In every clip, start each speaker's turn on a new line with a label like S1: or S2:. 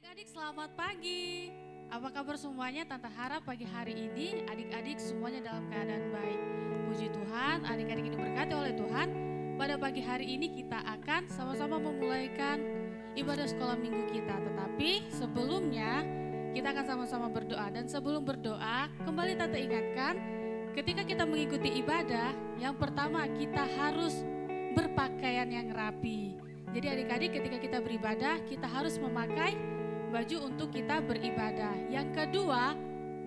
S1: Adik-adik selamat pagi. Apa kabar semuanya? Tante harap pagi hari ini adik-adik semuanya dalam keadaan baik. Puji Tuhan, adik-adik ini berkati oleh Tuhan. Pada pagi hari ini kita akan sama-sama memulaikan ibadah sekolah minggu kita. Tetapi sebelumnya kita akan sama-sama berdoa. Dan sebelum berdoa, kembali Tante ingatkan, ketika kita mengikuti ibadah, yang pertama kita harus berpakaian yang rapi. Jadi adik-adik ketika kita beribadah, kita harus memakai baju untuk kita beribadah. Yang kedua,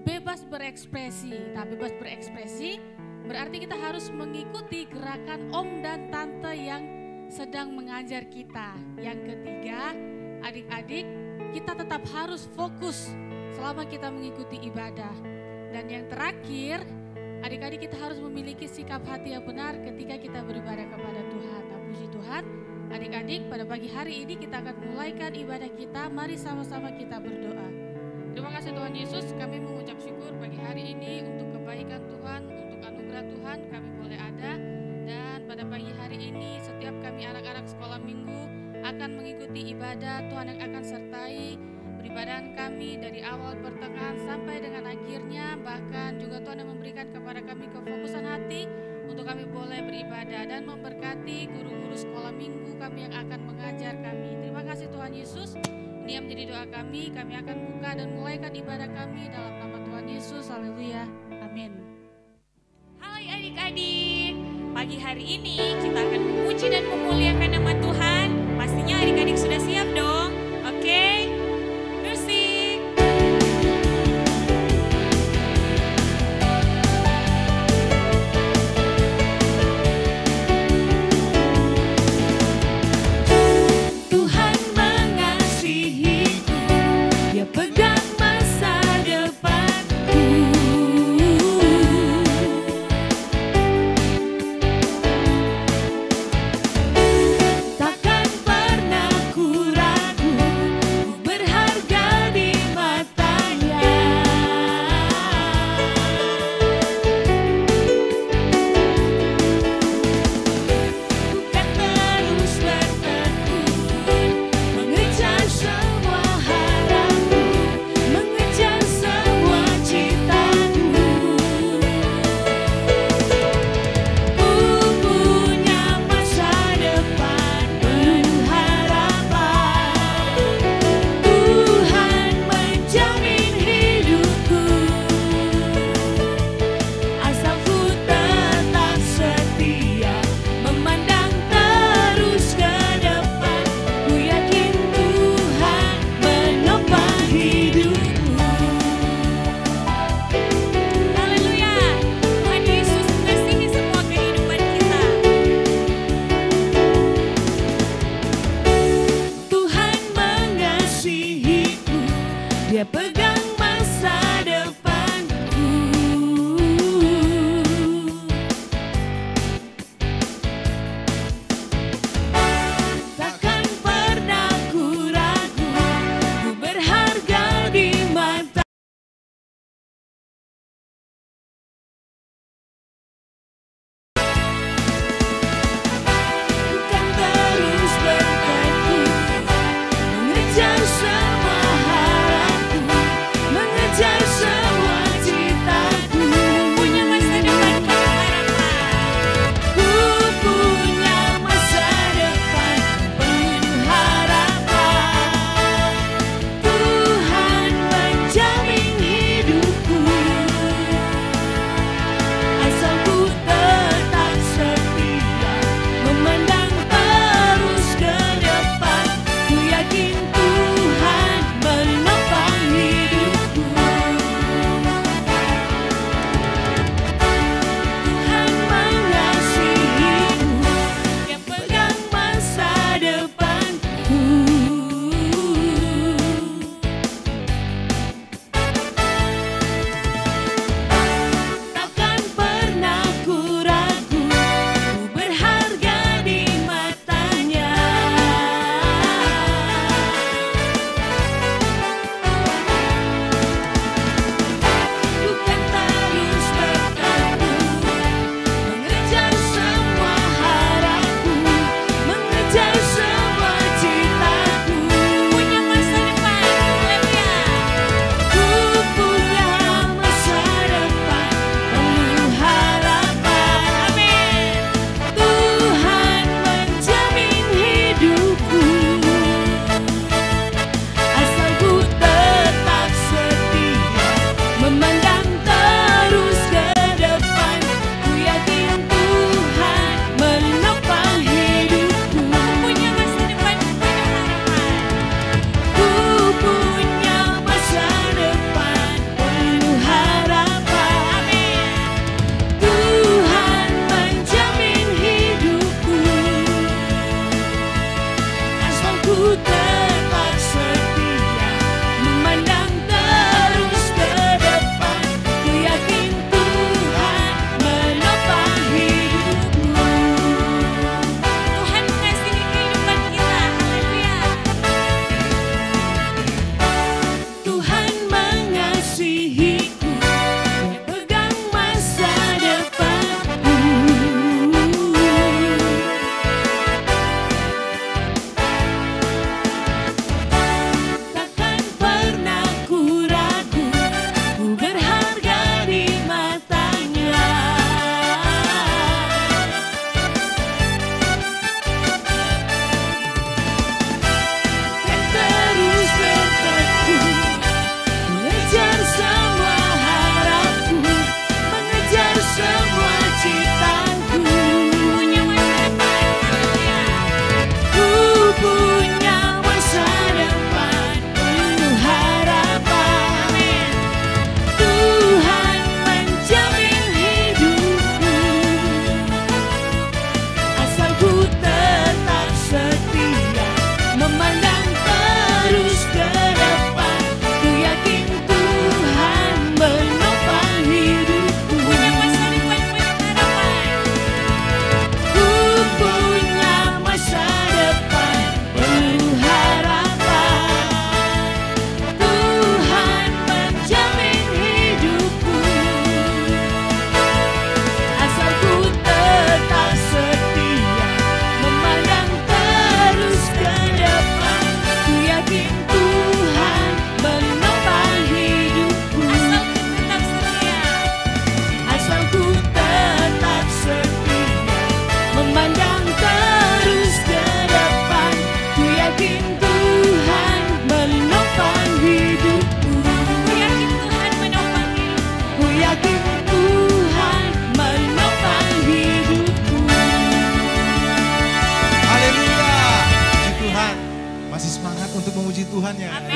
S1: bebas berekspresi. Nah, bebas berekspresi berarti kita harus mengikuti gerakan om dan tante yang sedang mengajar kita. Yang ketiga, adik-adik kita tetap harus fokus selama kita mengikuti ibadah. Dan yang terakhir, adik-adik kita harus memiliki sikap hati yang benar ketika kita beribadah kepada Tuhan. Nah, puji Tuhan. Adik-adik, pada pagi hari ini kita akan mulaikan ibadah kita. Mari sama-sama kita berdoa. Terima kasih Tuhan Yesus, kami mengucap syukur pagi hari ini untuk kebaikan Tuhan, untuk anugerah Tuhan kami boleh ada. Dan pada pagi hari ini setiap kami anak-anak sekolah minggu akan mengikuti ibadah. Tuhan yang akan sertai peribadahan kami dari awal pertengahan sampai dengan akhirnya. Bahkan juga Tuhan yang memberikan kepada kami kefokusan hati untuk kami boleh beribadah dan memberkati guru-guru sekolah minggu kami yang akan mengajar kami. Terima kasih Tuhan Yesus. Ini yang menjadi doa kami. Kami akan buka dan mulaikan ibadah kami dalam nama Tuhan Yesus. Haleluya. Amin.
S2: Halo adik-adik. Pagi hari ini kita akan memuji dan memuliakan nama Tuhan. Pastinya adik-adik sudah siap dong. Oke? Musik.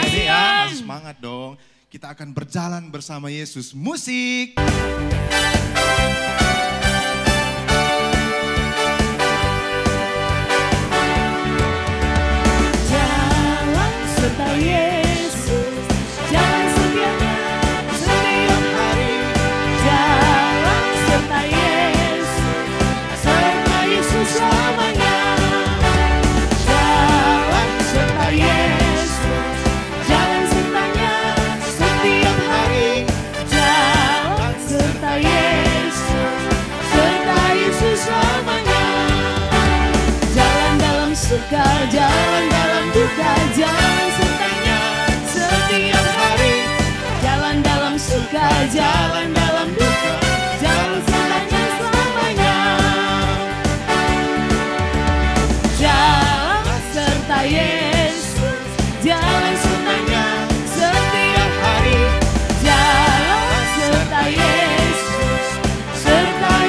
S3: adik-adik ya, masih semangat dong. Kita akan berjalan bersama Yesus. Musik.
S4: Jalan serta Yesus, jalan setianya setiap hari. Jalan serta Yesus selamanya. Jalan serta Yesus, jalan sertanya setiap hari. Jalan serta Yesus selamanya. Jalan dalam suka, jalan dalam duka, jalan sertanya setiap hari. Jalan dalam suka, jalan dalam duka, jalan sertanya selamanya. Jalan serta Yesus, jalan sertanya setiap hari. Jalan serta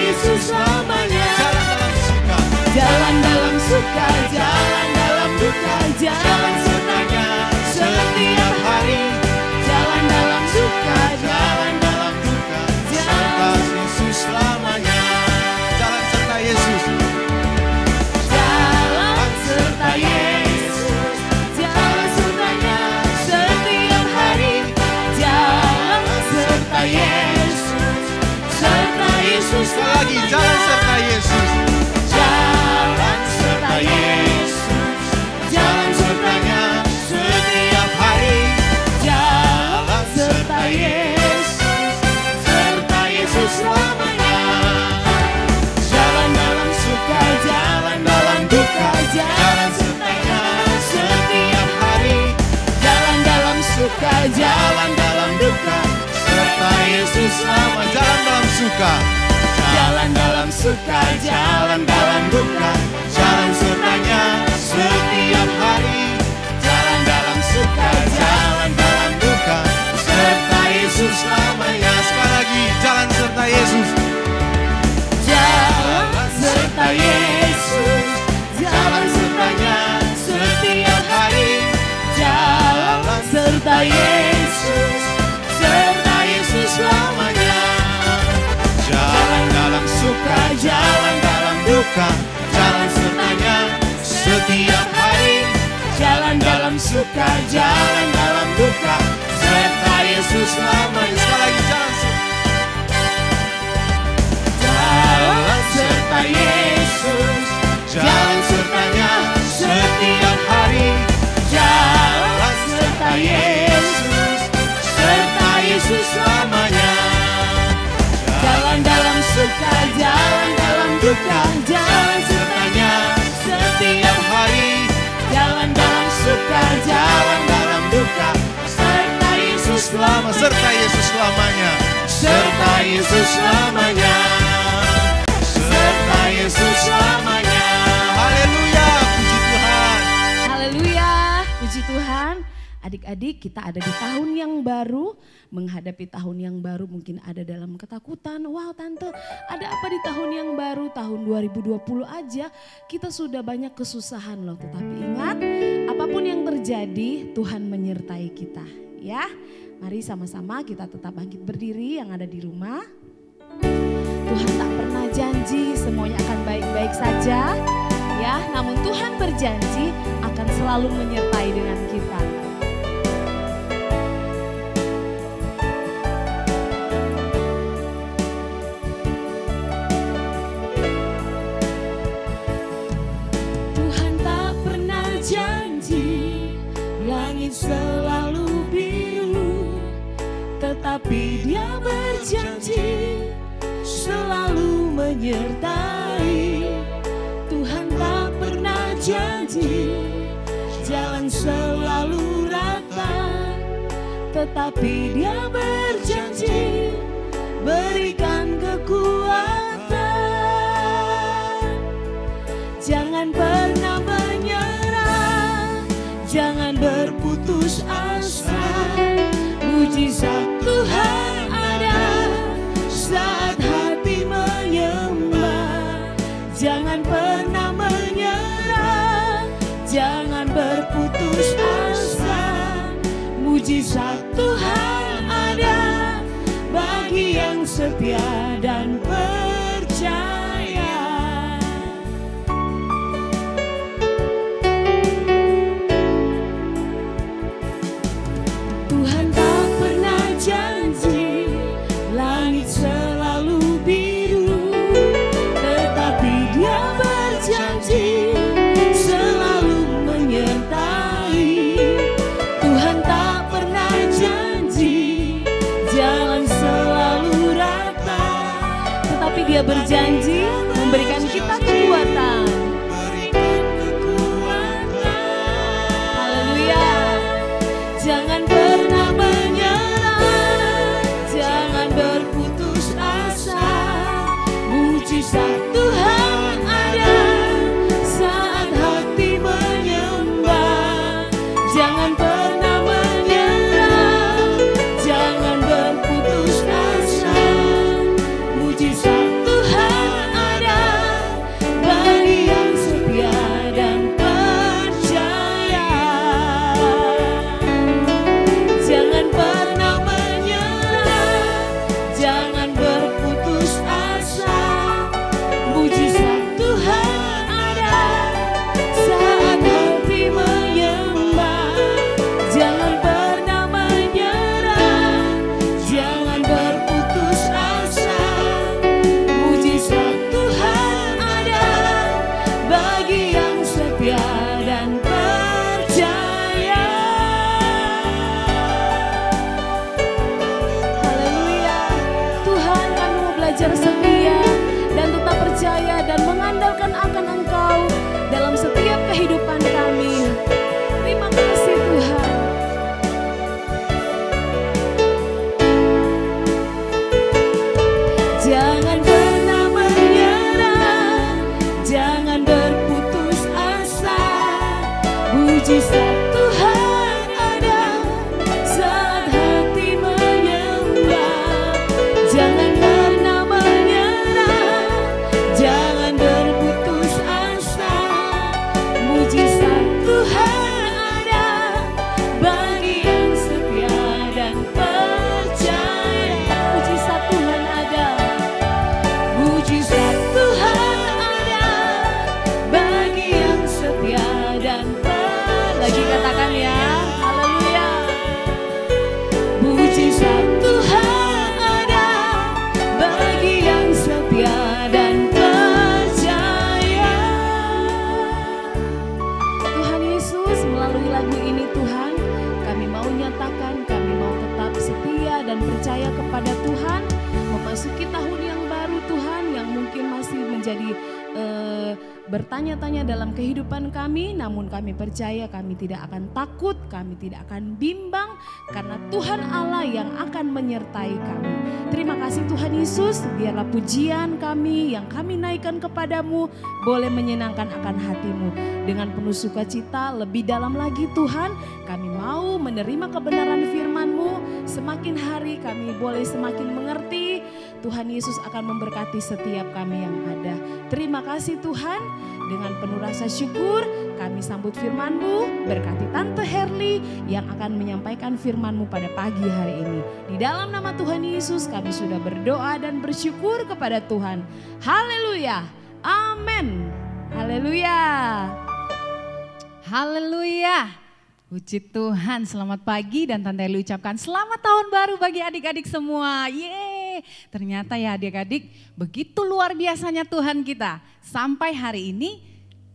S4: Yesus selamanya. Jalan dalam suka, jalan dalam duka, jalan sertanya setiap hari. Jalan dalam suka, jalan dalam duka, jalan
S3: Yesus selamanya. Jalan serta Yesus.
S4: Jalan serta Yesus, jalan sertanya setiap hari. Jalan serta Yesus
S3: Sekali lagi, jalan serta Yesus.
S4: Jalan serta Yesus, jalan sertanya setiap hari. Jalan serta Yesus selamanya. Jalan dalam suka, jalan dalam duka, jalan sertanya setiap hari. Jalan dalam suka, jalan dalam duka, serta Yesus selamanya.
S3: Jalan dalam suka.
S4: Jalan dalam suka, jalan dalam duka, jalan sertanya setiap hari. Jalan dalam suka, jalan dalam duka, serta Yesus selamanya.
S3: Sekali lagi, jalan serta Yesus.
S4: Jalan serta Yesus, jalan sertanya setiap hari. Jalan serta Yesus selamanya.
S3: Jalan dalam
S4: Suka, jalan dalam duka, jalan sertanya setiap hari. Jalan dalam suka, jalan dalam duka, serta Yesus selamanya.
S3: Sekali lagi, jalan
S4: Jalan serta Yesus, jalan sertanya setiap hari. Jalan serta Yesus selamanya. Jalan dalam suka, jalan dalam duka, jalan sertanya setiap hari. Jalan dalam suka, jalan dalam duka, serta Yesus selamanya.
S3: serta Yesus selamanya.
S4: Serta Yesus selamanya. Serta Yesus selamanya.
S3: Haleluya, puji Tuhan.
S4: Haleluya, puji Tuhan. Adik-adik, kita ada di tahun yang baru, menghadapi tahun yang baru mungkin ada dalam ketakutan. Wow tante, ada apa di tahun yang baru? Tahun 2020 aja kita sudah banyak kesusahan loh. Tetapi ingat, apapun yang terjadi Tuhan menyertai kita ya. Mari sama-sama kita tetap bangkit berdiri yang ada di rumah. Tuhan tak pernah janji semuanya akan baik-baik saja ya. Namun Tuhan berjanji akan selalu menyertai dengan kita. Selalu biru, tetapi Dia berjanji selalu menyertai. Tuhan tak pernah janji jalan selalu rata, tetapi Dia berjanji berikan kekuatan. Jangan pernah menyerah, jangan berputus asa. Mujizat Tuhan ada saat hati menyembah. Jangan pernah menyerah, jangan berputus asa. Mujizat Tuhan ada bagi yang setia dan percaya. Tuhan tak pernah janji langit selalu biru, tetapi Dia berjanji selalu menyertai. Tuhan tak pernah janji jalan selalu rata, tetapi Dia berjanji memberikan kita kekuatan. Haleluya. Jangan pernah menyerah, jangan berputus asa. Mujizat Tuhan ada saat hati menyembah. Jangan pernah menyerah, jangan berputus asa. Mujizat Tuhan ada bagi yang setia dan percaya. Jangan pernah menyerah, jangan berputus asa. Mujizat Tuhan ada saat hati menyembah. Jangan pernah menyerah, jangan berputus asa. Mujizat Tuhan ada bagi yang setia dan percaya. Haleluya. Tuhan, kami mau belajar setia dan tetap percaya dan mengandalkan akan Engkau dalam setiap kehidupan kami. Terima kasih Tuhan. Jangan pernah menyerah, jangan berputus asa. Mujizat Tuhan ada saat hati menyembah. Jangan pernah menyerah, jangan berputus asa. Mujizat Tuhan ada bagi yang setia dan percaya. Mujizat Tuhan ada, mujizat Tuhan ada bagi yang setia dan lagi katakan ya, haleluya. Mujizat Tuhan ada bagi yang setia dan percaya. Tuhan Yesus, melalui lagu ini Tuhan, kami mau nyatakan, kami mau tetap setia dan percaya kepada Tuhan, memasuki tahun yang baru Tuhan, yang mungkin masih menjadi bertanya-tanya dalam kehidupan kami, namun kami percaya kami tidak akan takut, kami tidak akan bimbang, karena Tuhan Allah yang akan menyertai kami. Terima kasih Tuhan Yesus, biarlah pujian kami yang kami naikkan kepadamu boleh menyenangkan akan hatimu. Dengan penuh sukacita lebih dalam lagi Tuhan, kami mau menerima kebenaran firman-Mu. Semakin hari kami boleh semakin mengerti, Tuhan Yesus akan memberkati setiap kami yang ada. Terima kasih Tuhan, dengan penuh rasa syukur kami sambut firman-Mu. Berkati Tante Herli yang akan menyampaikan firman-Mu pada pagi hari ini. Di dalam nama Tuhan Yesus kami sudah berdoa dan bersyukur kepada Tuhan. Haleluya, amin. Haleluya.
S5: Haleluya. Puji Tuhan, selamat pagi dan Tante Herli ucapkan selamat tahun baru bagi adik-adik semua. Yeay, ternyata ya adik-adik begitu luar biasanya Tuhan kita. Sampai hari ini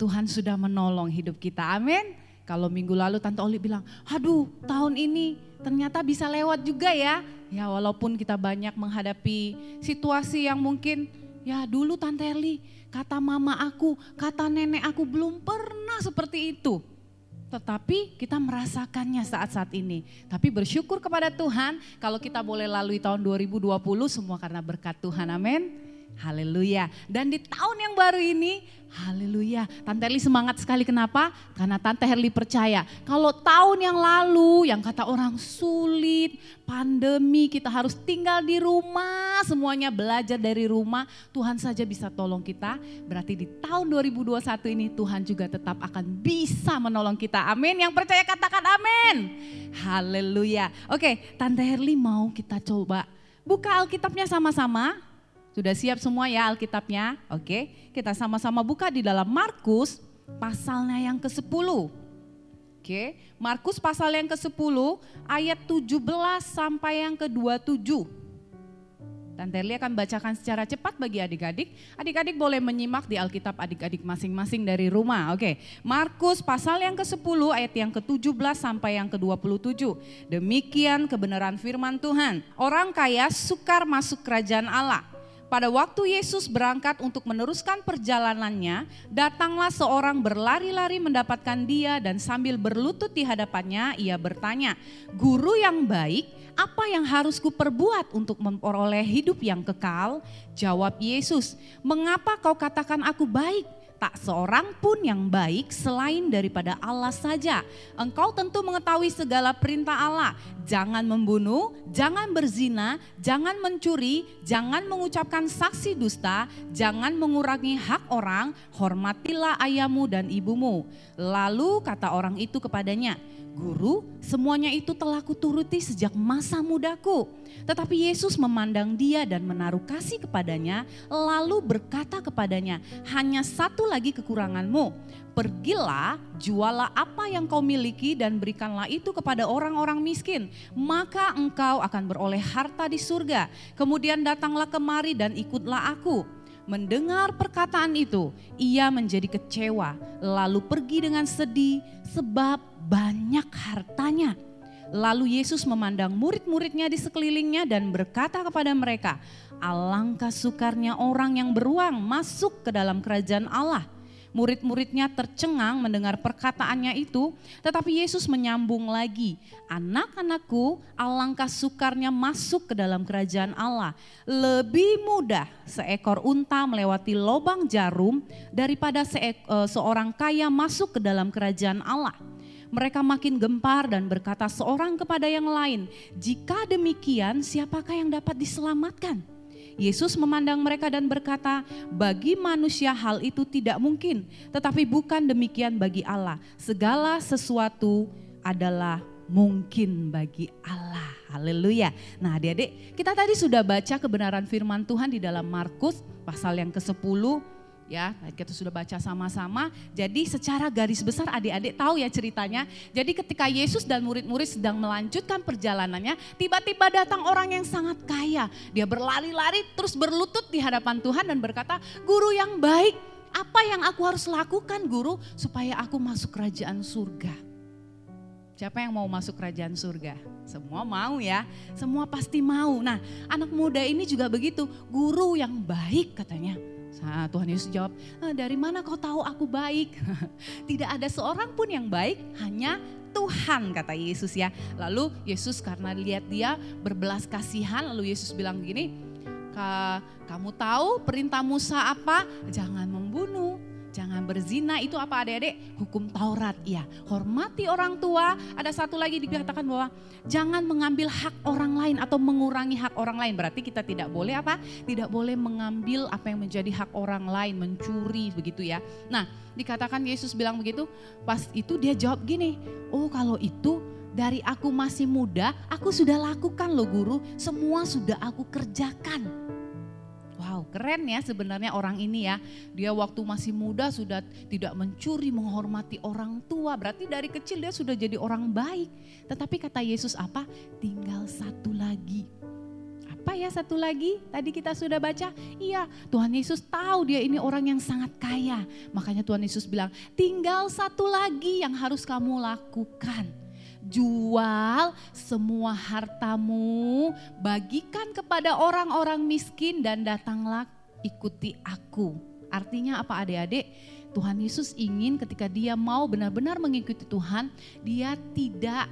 S5: Tuhan sudah menolong hidup kita, amin. Kalau minggu lalu Tante Oli bilang, aduh tahun ini ternyata bisa lewat juga ya. Ya walaupun kita banyak menghadapi situasi yang mungkin ya dulu Tante Herli, kata mama aku, kata nenek aku belum pernah seperti itu. Tetapi kita merasakannya saat-saat ini. Tapi bersyukur kepada Tuhan kalau kita boleh lalui tahun 2020 semua karena berkat Tuhan, amin. Haleluya. Dan di tahun yang baru ini, haleluya. Tante Herli semangat sekali, kenapa? Karena Tante Herli percaya kalau tahun yang lalu yang kata orang sulit, pandemi, kita harus tinggal di rumah, semuanya belajar dari rumah, Tuhan saja bisa tolong kita. Berarti di tahun 2021 ini Tuhan juga tetap akan bisa menolong kita. Amin. Yang percaya katakan amin. Haleluya. Oke, Tante Herli mau kita coba buka Alkitabnya sama-sama. Sudah siap semua ya Alkitabnya? Oke, kita sama-sama buka di dalam Markus pasalnya yang ke-10. Oke, Markus pasal yang ke-10 ayat 17 sampai yang ke-27. Tante Herli akan bacakan secara cepat bagi adik-adik. Adik-adik boleh menyimak di Alkitab adik-adik masing-masing dari rumah. Oke, Markus pasal yang ke-10 ayat yang ke-17 sampai yang ke-27. Demikian kebenaran firman Tuhan. Orang kaya sukar masuk kerajaan Allah. Pada waktu Yesus berangkat untuk meneruskan perjalanannya, datanglah seorang berlari-lari mendapatkan dia dan sambil berlutut di hadapannya ia bertanya, "Guru yang baik, apa yang harus kuperbuat untuk memperoleh hidup yang kekal?" Jawab Yesus, "Mengapa kau katakan aku baik? Tak seorang pun yang baik selain daripada Allah saja. Engkau tentu mengetahui segala perintah Allah. Jangan membunuh, jangan berzina, jangan mencuri, jangan mengucapkan saksi dusta, jangan mengurangi hak orang, hormatilah ayahmu dan ibumu." Lalu kata orang itu kepadanya, "Guru, semuanya itu telah kuturuti sejak masa mudaku." Tetapi Yesus memandang dia dan menaruh kasih kepadanya, lalu berkata kepadanya, "Hanya satu lagi kekuranganmu. Pergilah, jualah apa yang kau miliki dan berikanlah itu kepada orang-orang miskin. Maka engkau akan beroleh harta di surga. Kemudian datanglah kemari dan ikutlah aku." Mendengar perkataan itu, ia menjadi kecewa, lalu pergi dengan sedih sebab banyak hartanya. Lalu Yesus memandang murid-muridnya di sekelilingnya dan berkata kepada mereka, "Alangkah sukarnya orang yang beruang masuk ke dalam kerajaan Allah." Murid-muridnya tercengang mendengar perkataannya itu, tetapi Yesus menyambung lagi, "Anak-anakku, alangkah sukarnya masuk ke dalam kerajaan Allah. Lebih mudah seekor unta melewati lubang jarum daripada seorang kaya masuk ke dalam kerajaan Allah." Mereka makin gempar dan berkata seorang kepada yang lain, "Jika demikian, siapakah yang dapat diselamatkan?" Yesus memandang mereka dan berkata, "Bagi manusia hal itu tidak mungkin, tetapi bukan demikian bagi Allah. Segala sesuatu adalah mungkin bagi Allah." Haleluya. Nah adik-adik, kita tadi sudah baca kebenaran firman Tuhan di dalam Markus pasal yang ke-10. Ya, kita sudah baca sama-sama. Jadi secara garis besar adik-adik tahu ya ceritanya. Jadi ketika Yesus dan murid-murid sedang melanjutkan perjalanannya, tiba-tiba datang orang yang sangat kaya. Dia berlari-lari terus berlutut di hadapan Tuhan dan berkata, "Guru yang baik, apa yang aku harus lakukan guru supaya aku masuk kerajaan surga?" Siapa yang mau masuk kerajaan surga? Semua mau ya, semua pasti mau. Nah anak muda ini juga begitu, "Guru yang baik," katanya. Nah, Tuhan Yesus jawab, "Dari mana kau tahu aku baik?" Tidak ada seorang pun yang baik, hanya Tuhan, kata Yesus ya. Lalu Yesus karena lihat dia berbelas kasihan, lalu Yesus bilang begini, "Kamu tahu perintah Musa apa? Jangan membunuh, jangan berzina." Itu apa adik-adik? Hukum Taurat ya. Hormati orang tua. Ada satu lagi dikatakan bahwa jangan mengambil hak orang lain atau mengurangi hak orang lain. Berarti kita tidak boleh apa? Tidak boleh mengambil apa yang menjadi hak orang lain, mencuri begitu ya. Nah dikatakan Yesus bilang begitu, pas itu dia jawab gini, "Oh kalau itu dari aku masih muda, aku sudah lakukan loh guru, semua sudah aku kerjakan." Wow, keren ya sebenarnya orang ini ya. Dia waktu masih muda sudah tidak mencuri, menghormati orang tua. Berarti dari kecil dia sudah jadi orang baik. Tetapi kata Yesus apa? Tinggal satu lagi. Apa ya satu lagi? Tadi kita sudah baca. Iya, Tuhan Yesus tahu dia ini orang yang sangat kaya. Makanya Tuhan Yesus bilang, tinggal satu lagi yang harus kamu lakukan. Jual semua hartamu, bagikan kepada orang-orang miskin dan datanglah ikuti aku. Artinya apa adik-adik? Tuhan Yesus ingin ketika dia mau benar-benar mengikuti Tuhan, dia tidak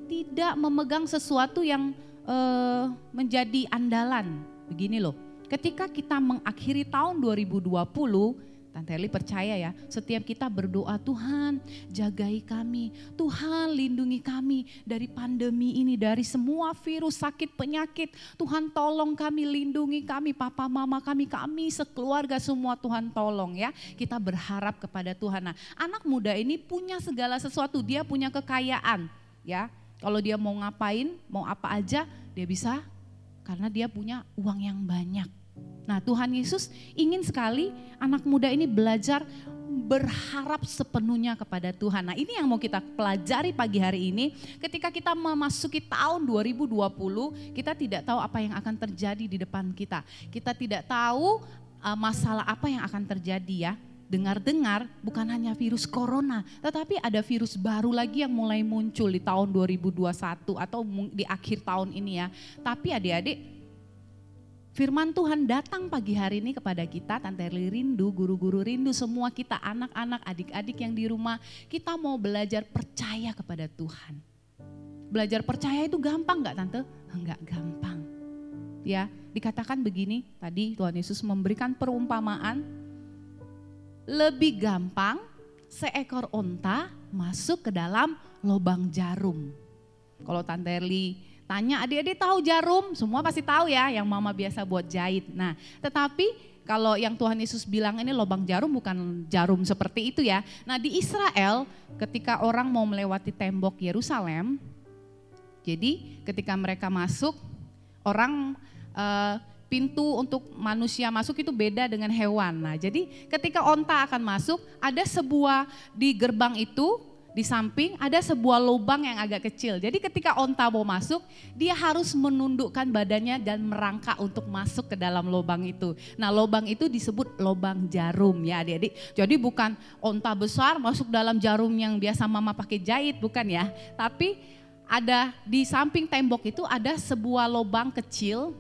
S5: tidak memegang sesuatu yang menjadi andalan. Begini loh, ketika kita mengakhiri tahun 2020, Tante Eli percaya ya, setiap kita berdoa, Tuhan jagai kami, Tuhan lindungi kami dari pandemi ini, dari semua virus, sakit, penyakit. Tuhan tolong kami, lindungi kami, papa mama kami sekeluarga semua Tuhan tolong ya. Kita berharap kepada Tuhan. Nah, anak muda ini punya segala sesuatu, dia punya kekayaan ya. Kalau dia mau ngapain, mau apa aja dia bisa karena dia punya uang yang banyak. Nah, Tuhan Yesus ingin sekali anak muda ini belajar berharap sepenuhnya kepada Tuhan. Nah, ini yang mau kita pelajari pagi hari ini. Ketika kita memasuki tahun 2020, kita tidak tahu apa yang akan terjadi di depan kita. Kita tidak tahu masalah apa yang akan terjadi ya. Dengar-dengar bukan hanya virus corona, tetapi ada virus baru lagi yang mulai muncul di tahun 2021 atau di akhir tahun ini ya. Tapi adik-adik, firman Tuhan datang pagi hari ini kepada kita, Tante Eli rindu, guru-guru rindu, semua kita anak-anak, adik-adik yang di rumah, kita mau belajar percaya kepada Tuhan. Belajar percaya itu gampang gak Tante? Enggak gampang. Ya, dikatakan begini, tadi Tuhan Yesus memberikan perumpamaan, lebih gampang seekor onta masuk ke dalam lubang jarum. Kalau Tante Eli tanya, adik-adik tahu jarum? Semua pasti tahu ya, yang mama biasa buat jahit. Nah, tetapi kalau yang Tuhan Yesus bilang ini lubang jarum bukan jarum seperti itu ya. Nah, di Israel ketika orang mau melewati tembok Yerusalem, jadi ketika mereka masuk, orang pintu untuk manusia masuk itu beda dengan hewan. Nah, jadi ketika onta akan masuk, ada sebuah di gerbang itu, di samping ada sebuah lubang yang agak kecil. Jadi ketika onta mau masuk, dia harus menundukkan badannya dan merangkak untuk masuk ke dalam lubang itu. Nah, lubang itu disebut lubang jarum ya adik-adik. Jadi bukan onta besar masuk dalam jarum yang biasa mama pakai jahit, bukan ya. Tapi ada di samping tembok itu ada sebuah lubang kecil.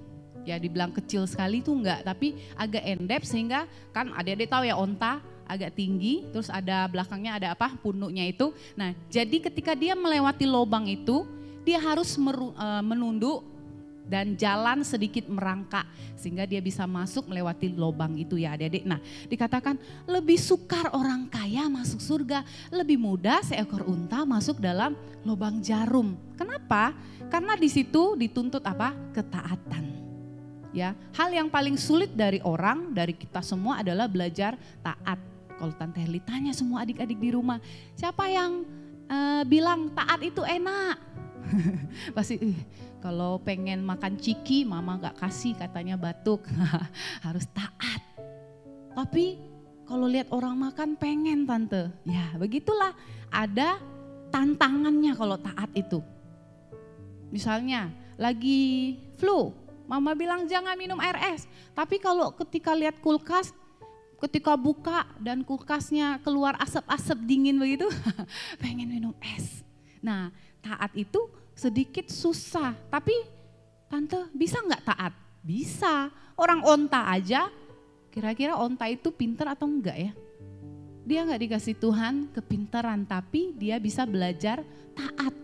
S5: Ya dibilang kecil sekali itu enggak, tapi agak endep sehingga kan adik-adik tahu ya onta agak tinggi, terus ada belakangnya ada apa, punuknya itu. Nah, jadi ketika dia melewati lubang itu, dia harus menunduk dan jalan sedikit merangkak sehingga dia bisa masuk melewati lubang itu ya adik-adik. Nah, dikatakan lebih sukar orang kaya masuk surga, lebih mudah seekor unta masuk dalam lubang jarum. Kenapa? Karena di situ dituntut apa? Ketaatan. Ya, hal yang paling sulit dari orang, dari kita semua adalah belajar taat. Kalau Tante Eli tanya semua adik-adik di rumah, siapa yang bilang taat itu enak? Pasti kalau pengen makan ciki mama gak kasih katanya batuk, harus taat. Tapi kalau lihat orang makan pengen Tante, ya begitulah ada tantangannya kalau taat itu. Misalnya lagi flu, mama bilang jangan minum air es, tapi kalau ketika lihat kulkas, ketika buka dan kulkasnya keluar asap-asap dingin begitu, pengen minum es. Nah, taat itu sedikit susah, tapi Tante bisa nggak taat? Bisa. Orang onta aja, kira-kira onta itu pintar atau enggak ya? Dia nggak dikasih Tuhan kepintaran, tapi dia bisa belajar taat.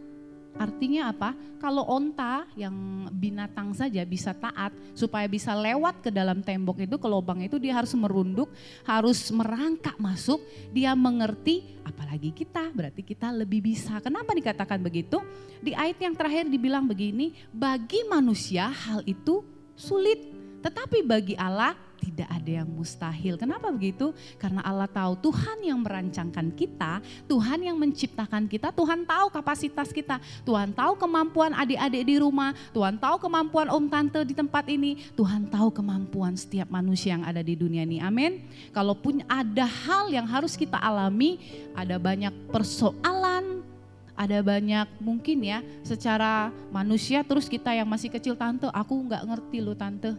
S5: Artinya apa? Kalau onta yang binatang saja bisa taat, supaya bisa lewat ke dalam tembok itu, ke lubang itu dia harus merunduk, harus merangkak masuk, dia mengerti, apalagi kita, berarti kita lebih bisa. Kenapa dikatakan begitu? Di ayat yang terakhir dibilang begini, bagi manusia hal itu sulit, tetapi bagi Allah tidak ada yang mustahil. Kenapa begitu? Karena Allah tahu Tuhan yang merancangkan kita, Tuhan yang menciptakan kita, Tuhan tahu kapasitas kita, Tuhan tahu kemampuan adik-adik di rumah, Tuhan tahu kemampuan om tante di tempat ini, Tuhan tahu kemampuan setiap manusia yang ada di dunia ini. Amin. Kalaupun ada hal yang harus kita alami, ada banyak persoalan, ada banyak mungkin ya secara manusia, terus kita yang masih kecil, Tante aku gak ngerti loh Tante.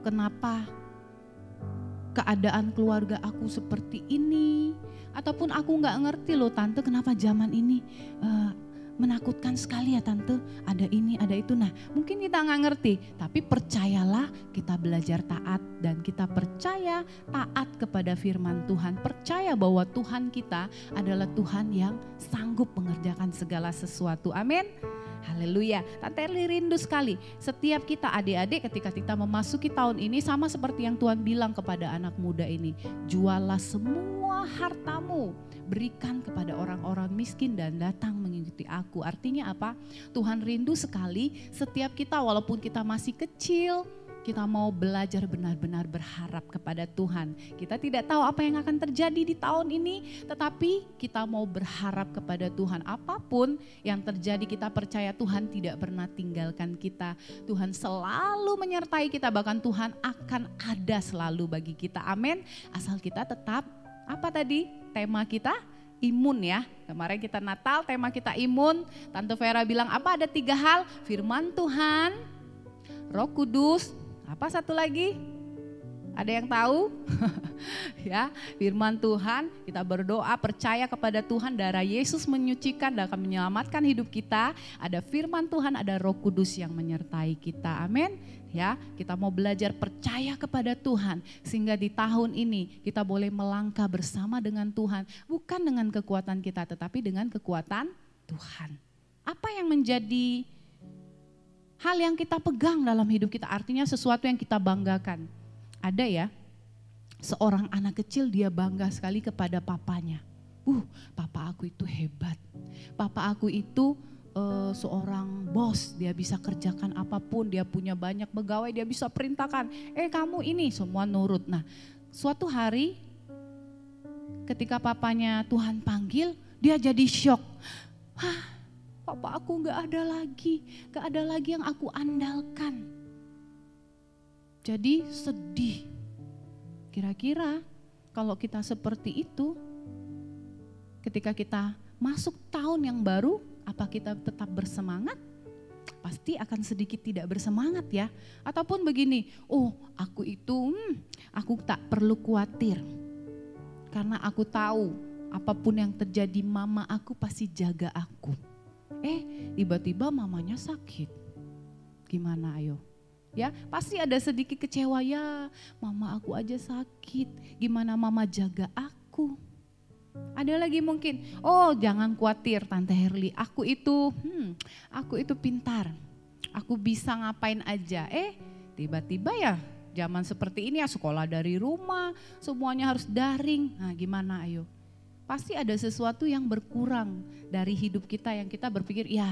S5: Kenapa keadaan keluarga aku seperti ini? Ataupun aku gak ngerti loh Tante kenapa zaman ini menakutkan sekali ya Tante. Ada ini, ada itu. Nah mungkin kita gak ngerti. Tapi percayalah kita belajar taat. Dan kita percaya taat kepada firman Tuhan. Percaya bahwa Tuhan kita adalah Tuhan yang sanggup mengerjakan segala sesuatu. Amin. Haleluya. Tante Erli rindu sekali setiap kita adik-adik ketika kita memasuki tahun ini sama seperti yang Tuhan bilang kepada anak muda ini. Jualah semua hartamu, berikan kepada orang-orang miskin dan datang mengikuti aku. Artinya apa? Tuhan rindu sekali setiap kita walaupun kita masih kecil, kita mau belajar benar-benar berharap kepada Tuhan. Kita tidak tahu apa yang akan terjadi di tahun ini, tetapi kita mau berharap kepada Tuhan. Apapun yang terjadi, kita percaya Tuhan tidak pernah tinggalkan kita. Tuhan selalu menyertai kita, bahkan Tuhan akan ada selalu bagi kita. Amin. Asal kita tetap, apa tadi tema kita? Imun ya. Kemarin kita Natal, tema kita imun. Tante Vera bilang apa? Ada 3 hal, firman Tuhan, Roh Kudus, apa satu lagi? Ada yang tahu? Ya, firman Tuhan, kita berdoa percaya kepada Tuhan, darah Yesus menyucikan dan akan menyelamatkan hidup kita. Ada firman Tuhan, ada Roh Kudus yang menyertai kita. Amin. Ya, kita mau belajar percaya kepada Tuhan sehingga di tahun ini kita boleh melangkah bersama dengan Tuhan, bukan dengan kekuatan kita tetapi dengan kekuatan Tuhan. Apa yang menjadi hal yang kita pegang dalam hidup kita, artinya sesuatu yang kita banggakan. Ada ya, seorang anak kecil dia bangga sekali kepada papanya. Papa aku itu hebat. Papa aku itu seorang bos, dia bisa kerjakan apapun, dia punya banyak pegawai, dia bisa perintahkan. Kamu ini, semua nurut. Nah, suatu hari ketika papanya Tuhan panggil, dia jadi syok. Papa aku gak ada lagi yang aku andalkan. Jadi sedih. Kira-kira kalau kita seperti itu, ketika kita masuk tahun yang baru, apa kita tetap bersemangat? Pasti akan sedikit tidak bersemangat ya. Ataupun begini, aku tak perlu khawatir. Karena aku tahu apapun yang terjadi mama aku pasti jaga aku. Tiba-tiba mamanya sakit. Gimana ayo? Ya, pasti ada sedikit kecewa ya. Mama aku aja sakit. Gimana mama jaga aku? Ada lagi mungkin, jangan khawatir Tante Herli. Aku itu pintar. Aku bisa ngapain aja. Tiba-tiba ya zaman seperti ini ya sekolah dari rumah. Semuanya harus daring. Nah gimana ayo? Pasti ada sesuatu yang berkurang dari hidup kita yang kita berpikir ya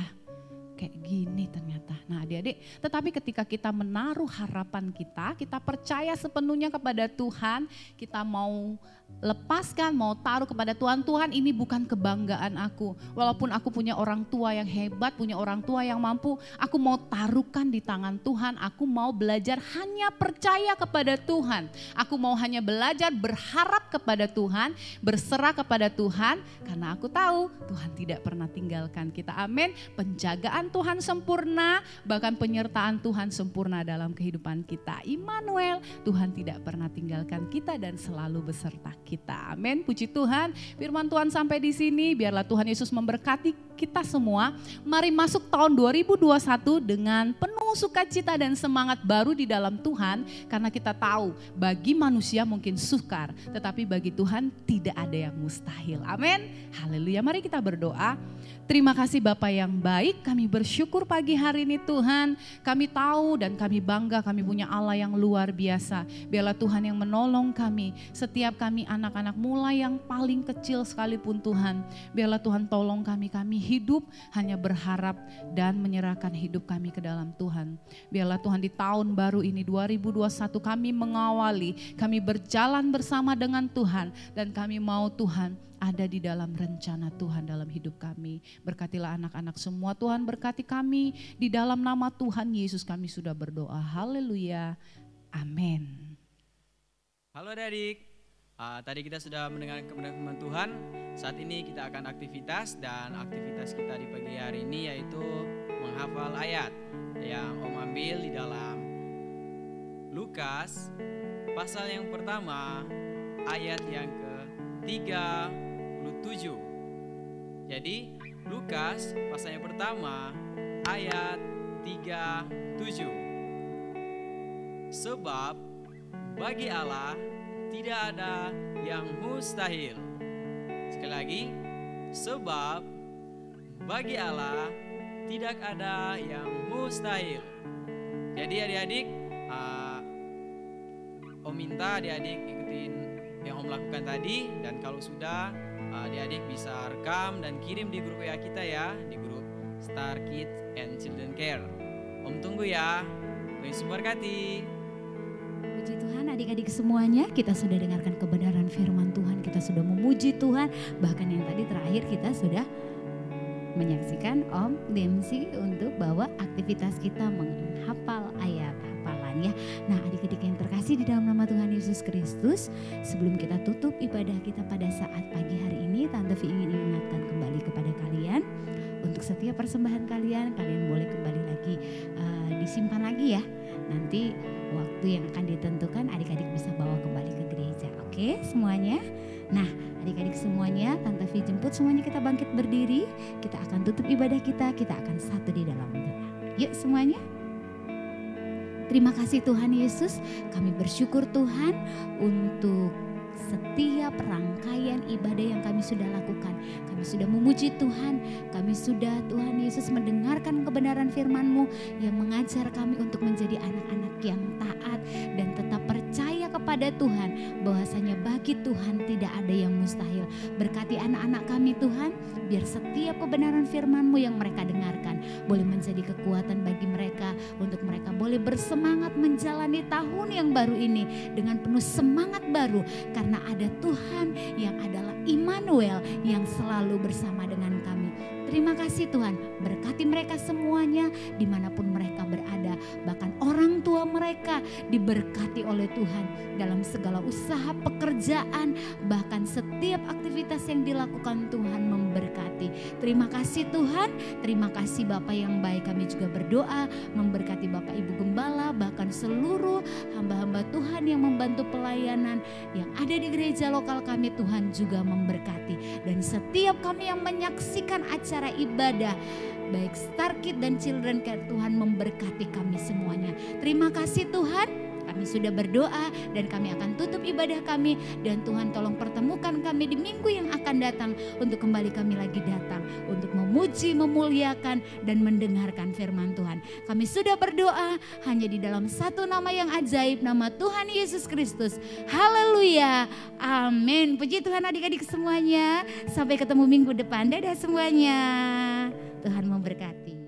S5: kayak gini ternyata. Nah adik-adik, tetapi ketika kita menaruh harapan kita percaya sepenuhnya kepada Tuhan, kita mau lepaskan, mau taruh kepada Tuhan. Tuhan ini bukan kebanggaan aku. Walaupun aku punya orang tua yang hebat, punya orang tua yang mampu, aku mau taruhkan di tangan Tuhan. Aku mau belajar hanya percaya kepada Tuhan. Aku mau hanya belajar berharap kepada Tuhan, berserah kepada Tuhan. Karena aku tahu Tuhan tidak pernah tinggalkan kita. Amin. Penjagaan Tuhan sempurna, bahkan penyertaan Tuhan sempurna dalam kehidupan kita. Immanuel, Tuhan tidak pernah tinggalkan kita dan selalu beserta kita. Amin. Puji Tuhan. Firman Tuhan sampai di sini. Biarlah Tuhan Yesus memberkati kita semua. Mari masuk tahun 2021 dengan penuh sukacita dan semangat baru di dalam Tuhan. Karena kita tahu bagi manusia mungkin sukar, tetapi bagi Tuhan tidak ada yang mustahil. Amin. Haleluya. Mari kita berdoa. Terima kasih Bapa yang baik, kami bersyukur pagi hari ini Tuhan. Kami tahu dan kami bangga kami punya Allah yang luar biasa. Biarlah Tuhan yang menolong kami, setiap kami anak-anak mulai yang paling kecil sekalipun Tuhan. Biarlah Tuhan tolong kami hidup hanya berharap dan menyerahkan hidup kami ke dalam Tuhan. Biarlah Tuhan di tahun baru ini 2021 kami mengawali, kami berjalan bersama dengan Tuhan. Dan kami mau Tuhan ada di dalam rencana Tuhan dalam hidup kami. Berkatilah anak-anak semua Tuhan, berkati kami. Di dalam nama Tuhan Yesus kami sudah berdoa. Haleluya. Amin.
S6: Halo adik-adik, tadi kita sudah mendengar kebenaran firman Tuhan. Saat ini kita akan aktivitas, dan aktivitas kita di pagi hari ini yaitu menghafal ayat yang Om ambil di dalam Lukas pasal yang pertama ayat yang ke-37. Jadi Lukas pasal yang pertama ayat 37. Sebab bagi Allah tidak ada yang mustahil. Sekali lagi, sebab bagi Allah tidak ada yang mustahil. Jadi adik-adik, Om minta adik-adik ikutin yang Om lakukan tadi. Dan kalau sudah, adik-adik bisa rekam dan kirim di grup WA kita ya, di grup Star Kids and Children Care. Om tunggu ya. Tuhan Yesus memberkati.
S7: Puji Tuhan adik-adik semuanya, kita sudah dengarkan kebenaran firman Tuhan, kita sudah memuji Tuhan. Bahkan yang tadi terakhir kita sudah menyaksikan Om Dempsey untuk bawa aktivitas kita menghafal ayat hafalan ya. Nah adik-adik yang terkasih di dalam nama Tuhan Yesus Kristus, sebelum kita tutup ibadah kita pada saat pagi hari ini, Tante Vi ingin ingatkan kembali kepada kalian, untuk setiap persembahan kalian boleh kembali lagi disimpan lagi ya. Nanti waktu yang akan ditentukan adik-adik bisa bawa kembali ke gereja. Oke semuanya. Nah adik-adik semuanya, Tante Vi jemput semuanya kita bangkit berdiri. Kita akan tutup ibadah kita akan satu di dalam doa. Yuk semuanya. Terima kasih Tuhan Yesus, kami bersyukur Tuhan untuk setiap rangkaian ibadah yang kami sudah lakukan. Kami sudah memuji Tuhan, kami sudah Tuhan Yesus mendengarkan kebenaran firman-Mu yang mengajar kami untuk menjadi anak-anak yang taat dan tetap percaya kepada Tuhan, bahwasanya bagi Tuhan tidak ada yang mustahil. Berkati anak-anak kami Tuhan, biar setiap kebenaran firman-Mu yang mereka dengarkan boleh menjadi kekuatan bagi mereka, untuk mereka boleh bersemangat menjalani tahun yang baru ini dengan penuh semangat baru, karena ada Tuhan yang adalah Immanuel yang selalu bersama dengan kami. Terima kasih Tuhan, berkati mereka semuanya dimanapun mereka berada. Bahkan orang tua mereka diberkati oleh Tuhan dalam segala usaha pekerjaan, bahkan setiap aktivitas yang dilakukan Tuhan memberkati. Terima kasih Tuhan, terima kasih Bapak yang baik. Kami juga berdoa memberkati Bapak Ibu Gembala, bahkan seluruh hamba-hamba Tuhan yang membantu pelayanan yang ada di gereja lokal kami. Tuhan juga memberkati, dan setiap kami yang menyaksikan acara ibadah baik Star Kids dan Children Care, Tuhan memberkati kami semuanya. Terima kasih Tuhan. Kami sudah berdoa dan kami akan tutup ibadah kami, dan Tuhan tolong pertemukan kami di minggu yang akan datang untuk kembali kami lagi datang untuk memuji, memuliakan dan mendengarkan firman Tuhan. Kami sudah berdoa hanya di dalam satu nama yang ajaib, nama Tuhan Yesus Kristus. Haleluya. Amin. Puji Tuhan adik-adik semuanya. Sampai ketemu minggu depan. Dadah semuanya. Tuhan memberkati.